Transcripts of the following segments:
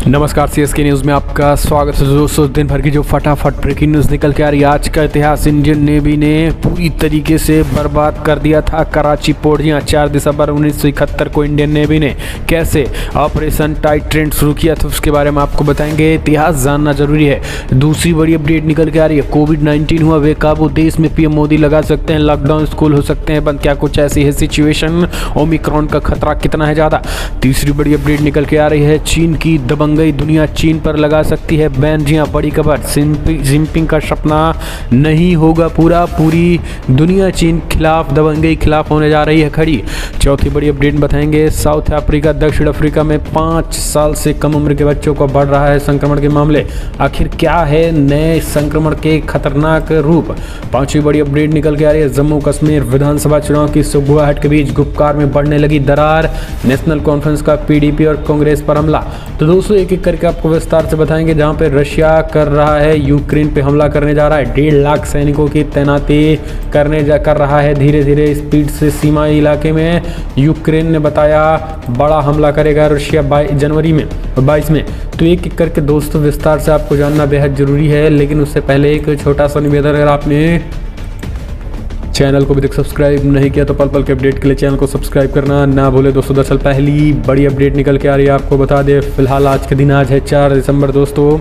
नमस्कार, CSK news में आपका स्वागत है। दोस्तों, दिन भर की जो फटाफट ब्रेकिंग न्यूज़ निकल के आ रही है। आज का इतिहास इंडियन नेवी ने पूरी तरीके से बर्बाद कर दिया था कराची पोर्ट। जी हाँ, 4 दिसंबर 1971 को इंडियन नेवी ने कैसे ऑपरेशन टाइट ट्रेंड शुरू किया था उसके बारे में आपको बताएंगे। इतिहास जानना जरूरी है। दूसरी बड़ी अपडेट निकल के आ रही है। कोविड-19 हुआ बेकाबू, देश में पीएम मोदी लगा सकते हैं लॉकडाउन, स्कूल हो सकते हैं बंद, क्या कुछ ऐसी है सिचुएशन, ओमिक्रॉन का खतरा कितना है ज़्यादा। तीसरी बड़ी अपडेट निकल के आ रही है। चीन की दबंगई दुनिया चीन पर लगा सकती है बैन। जी हाँ, बड़ी खबर, जिनपिंग का सपना नहीं होगा पूरा, पूरी दुनिया चीन खिलाफ, दबंगई खिलाफ होने जा रही है खड़ी। चौथी बड़ी अपडेट बताएंगे। साउथ अफ्रीका, दक्षिण अफ्रीका में 5 साल से कम उम्र के बच्चों को बढ़ रहा है संक्रमण के मामले। आखिर क्या है नए संक्रमण के खतरनाक रूप। पांचवी बड़ी अपडेट निकल के आ रही है। जम्मू कश्मीर विधानसभा चुनाव की सुगबुगाहट के बीच गुप्कार में बढ़ने लगी दरार। नेशनल कॉन्फ्रेंस का पीडीपी और कांग्रेस पर हमला। तो दोस्तों, एक एक करके आपको विस्तार से बताएंगे। जहां पे रशिया कर रहा है यूक्रेन पे हमला करने जा रहा है, 1.5 लाख सैनिकों की तैनाती कर रहा है धीरे धीरे स्पीड से सीमाई इलाके में। यूक्रेन ने बताया बड़ा हमला करेगा रशिया 22 में। तो एक एक करके दोस्तों विस्तार से आपको जानना बेहद जरूरी है। लेकिन उससे पहले एक छोटा सा निवेदन, अगर आपने चैनल को अभी तक सब्सक्राइब नहीं किया तो पल पल के अपडेट के लिए चैनल को सब्सक्राइब करना ना भूले। दोस्तों, दरअसल पहली बड़ी अपडेट निकल के आ रही है, आपको बता दें फिलहाल आज के दिन, आज है 4 दिसंबर। दोस्तों,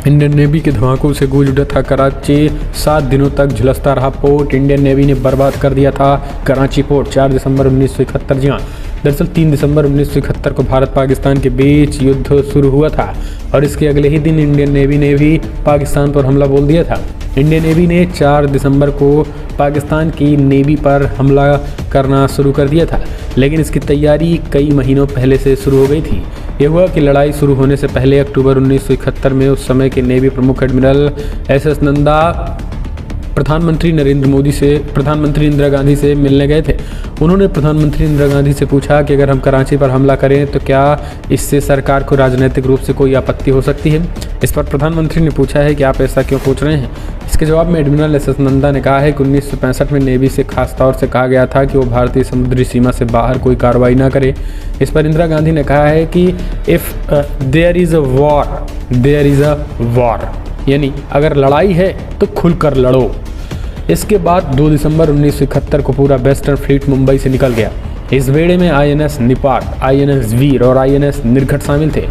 इंडियन नेवी के धमाकों से गूंज उठा था कराची। 7 दिनों तक झुलसता रहा पोर्ट। इंडियन नेवी ने बर्बाद कर दिया था कराची पोर्ट। 4 दिसंबर 1971। जी हाँ, दरअसल 3 दिसंबर 1971 को भारत पाकिस्तान के बीच युद्ध शुरू हुआ था और इसके अगले ही दिन इंडियन नेवी ने भी पाकिस्तान पर हमला बोल दिया था। इंडियन नेवी ने 4 दिसंबर को पाकिस्तान की नेवी पर हमला करना शुरू कर दिया था, लेकिन इसकी तैयारी कई महीनों पहले से शुरू हो गई थी। यह हुआ कि लड़ाई शुरू होने से पहले अक्टूबर 1971 में उस समय के नेवी प्रमुख एडमिरल एस नंदा प्रधानमंत्री इंदिरा गांधी से मिलने गए थे। उन्होंने प्रधानमंत्री इंदिरा गांधी से पूछा कि अगर हम कराची पर हमला करें तो क्या इससे सरकार को राजनीतिक रूप से कोई आपत्ति हो सकती है। इस पर प्रधानमंत्री ने पूछा है कि आप ऐसा क्यों पूछ रहे हैं। इसके जवाब में एडमिरल एस नंदा ने कहा है कि 1965 में नेवी से खास तौर से कहा गया था कि वो भारतीय समुद्री सीमा से बाहर कोई कार्रवाई ना करे। इस पर इंदिरा गांधी ने कहा है कि if there is a war there is a war, यानी अगर लड़ाई है तो खुलकर लड़ो। इसके बाद 2 दिसंबर 1971 को पूरा वेस्टर्न फ्लीट मुंबई से निकल गया। इस बेड़े में आईएनएस निपात, आईएनएस वीर और आईएनएस निर्घट शामिल थे।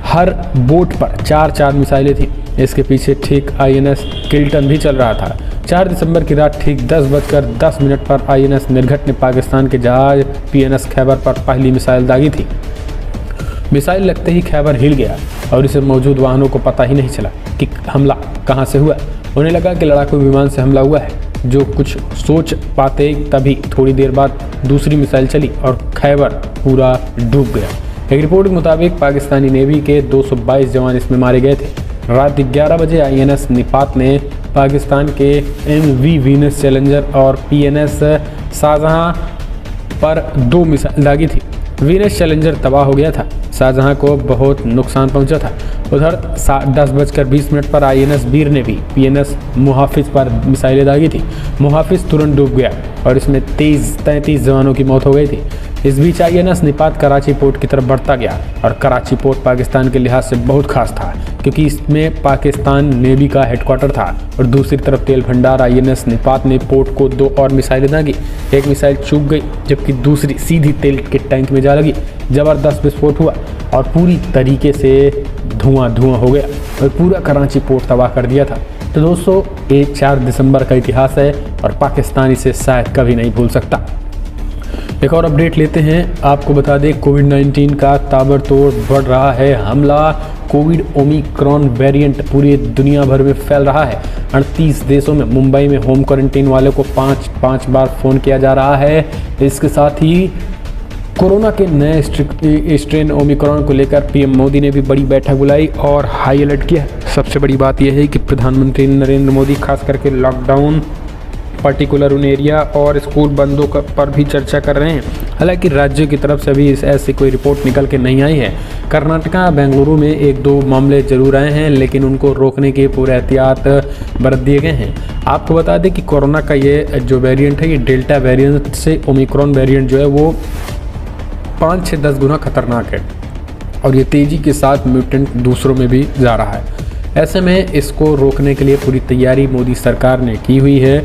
हर बोट पर 4 मिसाइलें थीं। इसके पीछे ठीक आईएनएस किल्टन भी चल रहा था। 4 दिसंबर की रात ठीक 10:10 पर आईएनएस निर्घट ने पाकिस्तान के जहाज पीएनएस खैबर पर पहली मिसाइल दागी थी। मिसाइल लगते ही खैबर हिल गया और इसे मौजूद वाहनों को पता ही नहीं चला कि हमला कहां से हुआ। उन्हें लगा कि लड़ाकू विमान से हमला हुआ है। जो कुछ सोच पाते तभी थोड़ी देर बाद दूसरी मिसाइल चली और खैबर पूरा डूब गया। एक रिपोर्ट के मुताबिक पाकिस्तानी नेवी के 222 जवान इसमें मारे गए थे। रात 11 बजे आईएनएस निपात ने पाकिस्तान के एमवी वीनस चैलेंजर और पीएनएस शाहजहां पर 2 मिसाइल दागी थी। वीनस चैलेंजर तबाह हो गया था, शाहजहां को बहुत नुकसान पहुंचा था। उधर 10:20 पर आईएनएस वीर ने भी पीएनएस मुहाफिज पर मिसाइलें दागी थी। मुहाफिज तुरंत डूब गया और इसमें 33 जवानों की मौत हो गई थी। इस बीच आईएनएस निपात कराची पोर्ट की तरफ बढ़ता गया और कराची पोर्ट पाकिस्तान के लिहाज से बहुत खास था क्योंकि इसमें पाकिस्तान नेवी का हेडक्वार्टर था और दूसरी तरफ तेल भंडार। आईएनएस निपात ने पोर्ट को 2 और मिसाइलें दागी। एक मिसाइल चूक गई जबकि दूसरी सीधी तेल के टैंक में जा लगी। जबरदस्त विस्फोट हुआ और पूरी तरीके से धुआं हो गया और पूरा कराची पोर्ट तबाह कर दिया था। तो दोस्तों, ये 4 दिसंबर का इतिहास है और पाकिस्तान इसे शायद कभी नहीं भूल सकता। एक और अपडेट लेते हैं। आपको बता दें कोविड-19 का ताबड़तोड़ बढ़ रहा है हमला। कोविड ओमिक्रॉन वेरिएंट पूरी दुनिया भर में फैल रहा है। 38 देशों में मुंबई में होम क्वारंटीन वालों को 5 बार फ़ोन किया जा रहा है। इसके साथ ही कोरोना के नए स्ट्रेन ओमिक्रॉन को लेकर पीएम मोदी ने भी बड़ी बैठक बुलाई और हाई अलर्ट किया। सबसे बड़ी बात यह है कि प्रधानमंत्री नरेंद्र मोदी खास करके लॉकडाउन, पर्टिकुलर उन एरिया और स्कूल बंदों पर भी चर्चा कर रहे हैं। हालांकि राज्यों की तरफ से भी ऐसी कोई रिपोर्ट निकल के नहीं आई है। कर्नाटका, बेंगलुरु में 1-2 मामले जरूर आए हैं, लेकिन उनको रोकने के पूरे एहतियात बरत दिए गए हैं। आपको बता दें कि कोरोना का ये जो वेरिएंट है, ये डेल्टा वेरिएंट से ओमिक्रॉन वेरिएंट जो है वो 5 से 10 गुना खतरनाक है। और ये तेज़ी के साथ म्यूटेंट दूसरों में भी जा रहा है। ऐसे में इसको रोकने के लिए पूरी तैयारी मोदी सरकार ने की हुई है।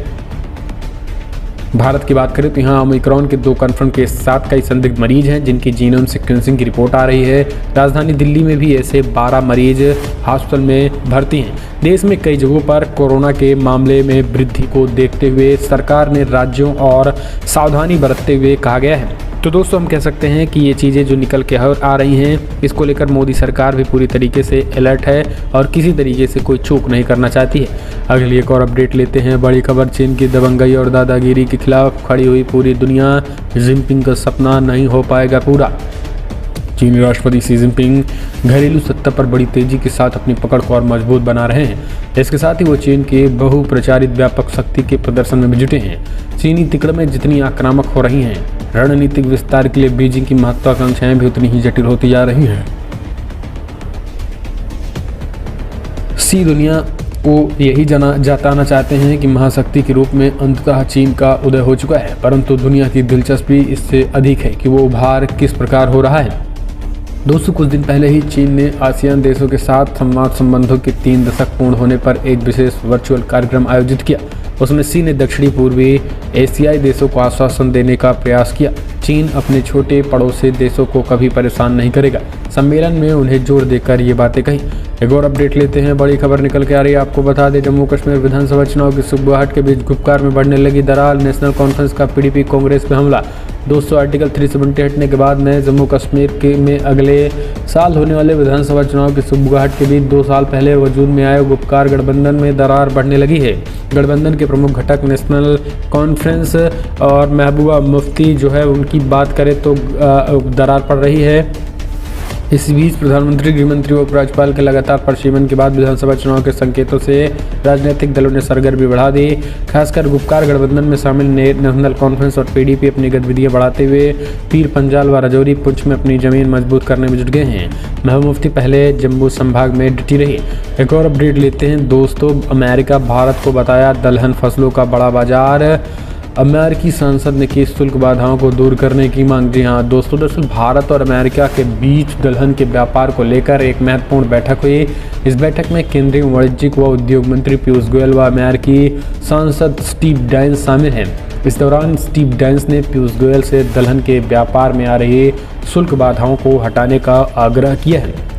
भारत की बात करें तो यहाँ ओमिक्रॉन के 2 कन्फर्म केस, 7 कई संदिग्ध मरीज हैं जिनकी जीनोम सीक्वेंसिंग की रिपोर्ट आ रही है। राजधानी दिल्ली में भी ऐसे 12 मरीज हॉस्पिटल में भर्ती हैं। देश में कई जगहों पर कोरोना के मामले में वृद्धि को देखते हुए सरकार ने राज्यों और सावधानी बरतते हुए कहा गया है। तो दोस्तों हम कह सकते हैं कि ये चीज़ें जो निकल के आ रही हैं, इसको लेकर मोदी सरकार भी पूरी तरीके से अलर्ट है और किसी तरीके से कोई चूक नहीं करना चाहती है। अगली एक और अपडेट लेते हैं। बड़ी खबर, चीन की दबंगई और दादागिरी के खिलाफ खड़ी हुई पूरी दुनिया, जिनपिंग का सपना नहीं हो पाएगा पूरा। चीनी राष्ट्रपति शी जिनपिंग घरेलू सत्ता पर बड़ी तेजी के साथ अपनी पकड़ को और मजबूत बना रहे हैं। इसके साथ ही वो चीन के बहुप्रचारित व्यापक शक्ति के प्रदर्शन में भी जुटे हैं। चीनी तिकड़में जितनी आक्रामक हो रही हैं, रणनीतिक विस्तार के लिए बीजिंग की महत्वाकांक्षाएं भी उतनी ही जटिल होती जा रही हैं। शी दुनिया को यही जताना चाहते हैं कि महाशक्ति के रूप में अंततः चीन का उदय हो चुका है, परंतु दुनिया की दिलचस्पी इससे अधिक है कि वो उभार किस प्रकार हो रहा है। दोस्तों कुछ दिन पहले ही चीन ने आसियान देशों के साथ संवाद संबंधों के 3 दशक पूर्ण होने पर एक विशेष वर्चुअल कार्यक्रम आयोजित किया। उसमें शी ने दक्षिणी पूर्वी एशियाई देशों को आश्वासन देने का प्रयास किया। चीन अपने छोटे पड़ोसी देशों को कभी परेशान नहीं करेगा। सम्मेलन में उन्हें जोर देकर ये बातें कही। एक और अपडेट लेते हैं। बड़ी खबर निकल के आ रही है। आपको बता दें, जम्मू कश्मीर विधानसभा चुनाव की सुगबुगाहट के बीच गुपकार में बढ़ने लगी दरार। नेशनल कॉन्फ्रेंस का पीडीपी कांग्रेस पे हमला। दोस्तों आर्टिकल 370 हटने के बाद में जम्मू कश्मीर में अगले साल होने वाले विधानसभा चुनाव की सुगबुगाहट के बीच 2 साल पहले वजूद में आए गुपकार गठबंधन में दरार बढ़ने लगी है। गठबंधन के प्रमुख घटक नेशनल कॉन्फ्रेंस और महबूबा मुफ्ती जो है उनकी बात करें तो दरार पड़ रही है। इस बीच प्रधानमंत्री, गृहमंत्री और उपराज्यपाल के लगातार प्रशिमन के बाद विधानसभा चुनाव के संकेतों से राजनीतिक दलों ने सरगर्मी बढ़ा दी। खासकर गुपकार गठबंधन में शामिल नेशनल कॉन्फ्रेंस और पीडीपी अपनी गतिविधियां बढ़ाते हुए पीर पंजाल व राजौरी पुंछ में अपनी जमीन मजबूत करने में जुट गए हैं। महबूबा मुफ्ती पहले जम्मू संभाग में डटी रही। एक और अपडेट लेते हैं। दोस्तों अमेरिका भारत को बताया दलहन फसलों का बड़ा बाजार। अमेरिकी संसद ने की शुल्क बाधाओं को दूर करने की मांग। जी हाँ दोस्तों, दरअसल भारत और अमेरिका के बीच दलहन के व्यापार को लेकर एक महत्वपूर्ण बैठक हुई। इस बैठक में केंद्रीय वाणिज्यिक व उद्योग मंत्री पीयूष गोयल व अमेरिकी सांसद स्टीव डाइंस शामिल हैं। इस दौरान स्टीव डाइंस ने पीयूष गोयल से दलहन के व्यापार में आ रही शुल्क बाधाओं को हटाने का आग्रह किया है।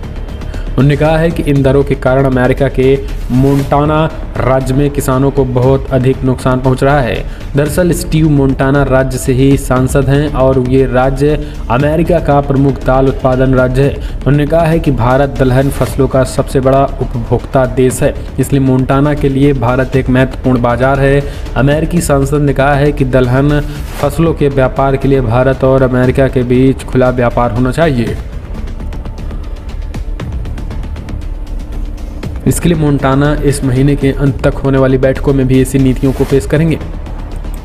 उन्होंने कहा है कि इन दरों के कारण अमेरिका के मोंटाना राज्य में किसानों को बहुत अधिक नुकसान पहुंच रहा है। दरअसल स्टीव मोंटाना राज्य से ही सांसद हैं और ये राज्य अमेरिका का प्रमुख दाल उत्पादन राज्य है। उन्होंने कहा है कि भारत दलहन फसलों का सबसे बड़ा उपभोक्ता देश है, इसलिए मोंटाना के लिए भारत एक महत्वपूर्ण बाजार है। अमेरिकी सांसद ने कहा है कि दलहन फसलों के व्यापार के लिए भारत और अमेरिका के बीच खुला व्यापार होना चाहिए। इसके लिए मोंटाना इस महीने के अंत तक होने वाली बैठकों में भी ऐसी नीतियों को पेश करेंगे।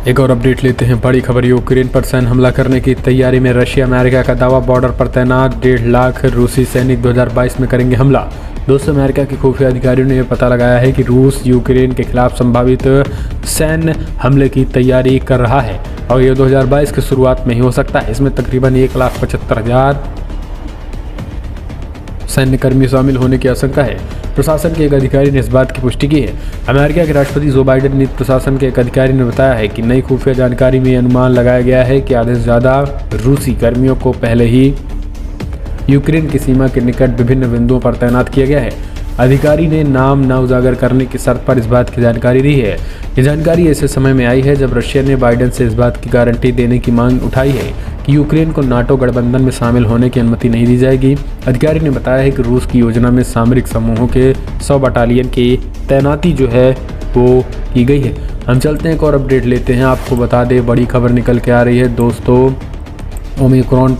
एक और अपडेट लेते हैं। बड़ी खबर, यूक्रेन पर सैन्य हमला करने की तैयारी में रशिया। अमेरिका का दावा, बॉर्डर पर तैनात 1.5 लाख रूसी सैनिक 2022 में करेंगे हमला। दोस्तों अमेरिका के खुफिया अधिकारियों ने यह पता लगाया है कि रूस यूक्रेन के खिलाफ संभावित सैन्य हमले की तैयारी कर रहा है और यह 2022 की शुरुआत में ही हो सकता है। इसमें तकरीबन 1,75,000 सैन्यकर्मी शामिल होने की आशंका है। प्रशासन के एक अधिकारी ने इस बात की पुष्टि की है। अमेरिका के राष्ट्रपति जो बाइडेन ने प्रशासन के एक अधिकारी ने बताया है कि नई खुफिया जानकारी में अनुमान लगाया गया है कि आधे से ज़्यादा रूसी कर्मियों को पहले ही यूक्रेन की सीमा के निकट विभिन्न बिंदुओं पर तैनात किया गया है। अधिकारी ने नाम न उजागर करने की शर्त पर इस बात की जानकारी दी है। ये जानकारी ऐसे समय में आई है जब रशिया ने बाइडेन से इस बात की गारंटी देने की मांग उठाई है कि यूक्रेन को नाटो गठबंधन में शामिल होने की अनुमति नहीं दी जाएगी। अधिकारी ने बताया है कि रूस की योजना में सामरिक समूहों के 100 बटालियन की तैनाती जो है वो की गई है। हम चलते हैं एक और अपडेट लेते हैं। आपको बता दें, बड़ी खबर निकल के आ रही है। दोस्तों ओमिक्रॉन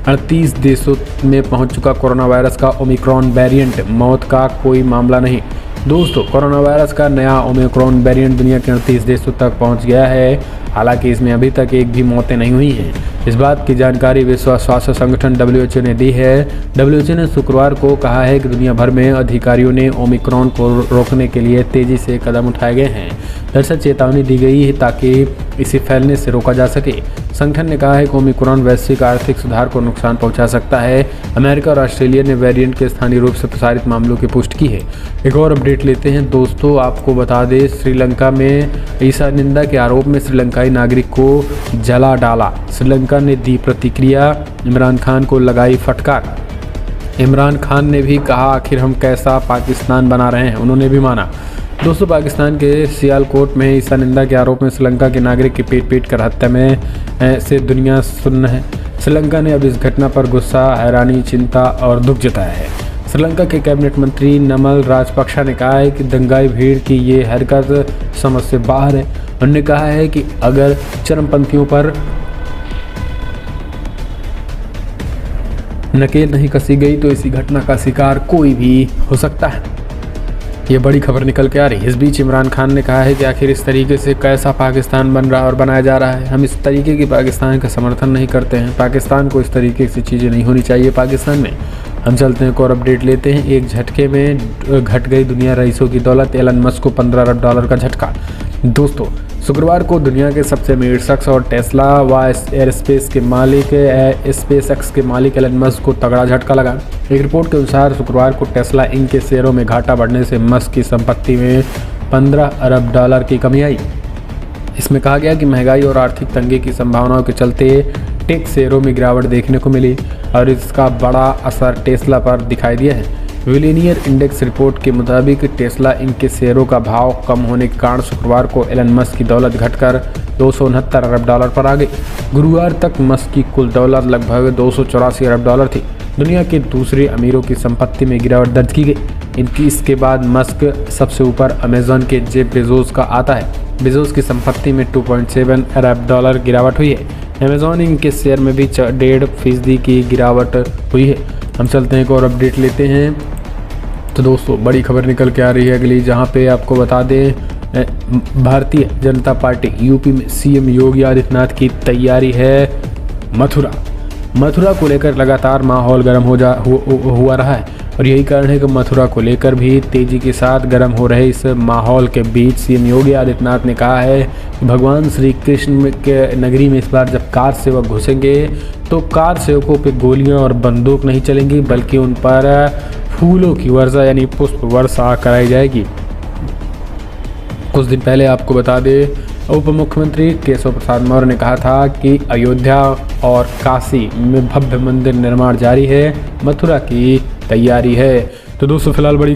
38 देशों में पहुंच चुका कोरोना वायरस का ओमिक्रॉन वेरिएंट, मौत का कोई मामला नहीं। दोस्तों कोरोना वायरस का नया ओमिक्रॉन वेरिएंट दुनिया के 38 देशों तक पहुंच गया है। हालांकि इसमें अभी तक एक भी मौतें नहीं हुई हैं। इस बात की जानकारी विश्व स्वास्थ्य संगठन WHO ने दी है। WHO ने शुक्रवार को कहा है कि दुनिया भर में अधिकारियों ने ओमिक्रॉन को रोकने के लिए तेजी से कदम उठाए गए हैं। दरअसल चेतावनी दी गई है ताकि इसे फैलने से रोका जा सके। संगठन ने कहा है कि ओमिक्रॉन वैश्विक आर्थिक सुधार को नुकसान पहुंचा सकता है। अमेरिका और ऑस्ट्रेलिया ने वेरिएंट के स्थानीय रूप से प्रसारित मामलों की पुष्टि की है। एक और अपडेट लेते हैं दोस्तों, आपको बता दें श्रीलंका में ईसा निंदा के आरोप में श्रीलंकाई नागरिक को जला डाला। श्रीलंका ने दी प्रतिक्रिया, इमरान खान को लगाई फटकार। इमरान खान ने भी कहा आखिर हम कैसा पाकिस्तान बना रहे हैं, उन्होंने भी माना। दोस्तों पाकिस्तान के सियालकोट में ईसा निंदा के आरोप में श्रीलंका के नागरिक की पीट कर हत्या में से दुनिया सुन्न है। श्रीलंका ने अब इस घटना पर गुस्सा, हैरानी, चिंता और दुख जताया है। श्रीलंका के कैबिनेट मंत्री नमल राजपक्षा ने कहा है कि दंगाई भीड़ की ये हरकत समझ से बाहर है। उन्होंने कहा है कि अगर चरमपंथियों पर नकेल नहीं कसी गई तो इसी घटना का शिकार कोई भी हो सकता है। ये बड़ी खबर निकल के आ रही है। इस बीच इमरान खान ने कहा है कि आखिर इस तरीके से कैसा पाकिस्तान बन रहा और बनाया जा रहा है। हम इस तरीके की पाकिस्तान का समर्थन नहीं करते हैं। पाकिस्तान को इस तरीके से चीज़ें नहीं होनी चाहिए पाकिस्तान में। हम चलते हैं एक और अपडेट लेते हैं। एक झटके में घट गई दुनिया रईसों की दौलत, एलन मस्क को $15 अरब का झटका। दोस्तों शुक्रवार को दुनिया के सबसे अमीर शख्स और टेस्ला व एयरस्पेस के मालिक स्पेसएक्स के मालिक एलन मस्क को तगड़ा झटका लगा। एक रिपोर्ट के अनुसार शुक्रवार को टेस्ला इंक के शेयरों में घाटा बढ़ने से मस्क की संपत्ति में $15 अरब की कमी आई। इसमें कहा गया कि महंगाई और आर्थिक तंगी की संभावनाओं के चलते टेक शेयरों में गिरावट देखने को मिली और इसका बड़ा असर टेस्ला पर दिखाई दिया है। विलिनियर इंडेक्स रिपोर्ट के मुताबिक टेस्ला इंक के शेयरों का भाव कम होने के कारण शुक्रवार को एलन मस्क की दौलत घटकर $269 अरब पर आ गई। गुरुवार तक मस्क की कुल दौलत लगभग $284 अरब थी। दुनिया के दूसरे अमीरों की संपत्ति में गिरावट दर्ज की गई। इसके बाद मस्क सबसे ऊपर अमेजॉन के जेफ बेजोस का आता है। बेजोस की संपत्ति में $2.7 अरब गिरावट हुई है। अमेजॉन इंक के शेयर में भी 1.5% की गिरावट हुई है। हम चलते हैं एक और अपडेट लेते हैं। तो दोस्तों बड़ी खबर निकल के आ रही है अगली, जहां पे आपको बता दें भारतीय जनता पार्टी यूपी में सीएम योगी आदित्यनाथ की तैयारी है। मथुरा को लेकर लगातार माहौल गर्म हुआ रहा है और यही कारण है कि मथुरा को लेकर भी तेजी के साथ गर्म हो रहे इस माहौल के बीच सीएम योगी आदित्यनाथ ने कहा है कि भगवान श्री कृष्ण के नगरी में इस बार जब कार सेवक घुसेंगे तो कार सेवकों पे गोलियां और बंदूक नहीं चलेंगी, बल्कि उन पर फूलों की वर्षा यानी पुष्प वर्षा कराई जाएगी। कुछ दिन पहले आपको बता दें उप मुख्यमंत्री केशव प्रसाद मौर्य ने कहा था कि अयोध्या और काशी में भव्य मंदिर निर्माण जारी है, मथुरा की तैयारी है। तो दोस्तों फिलहाल बड़ी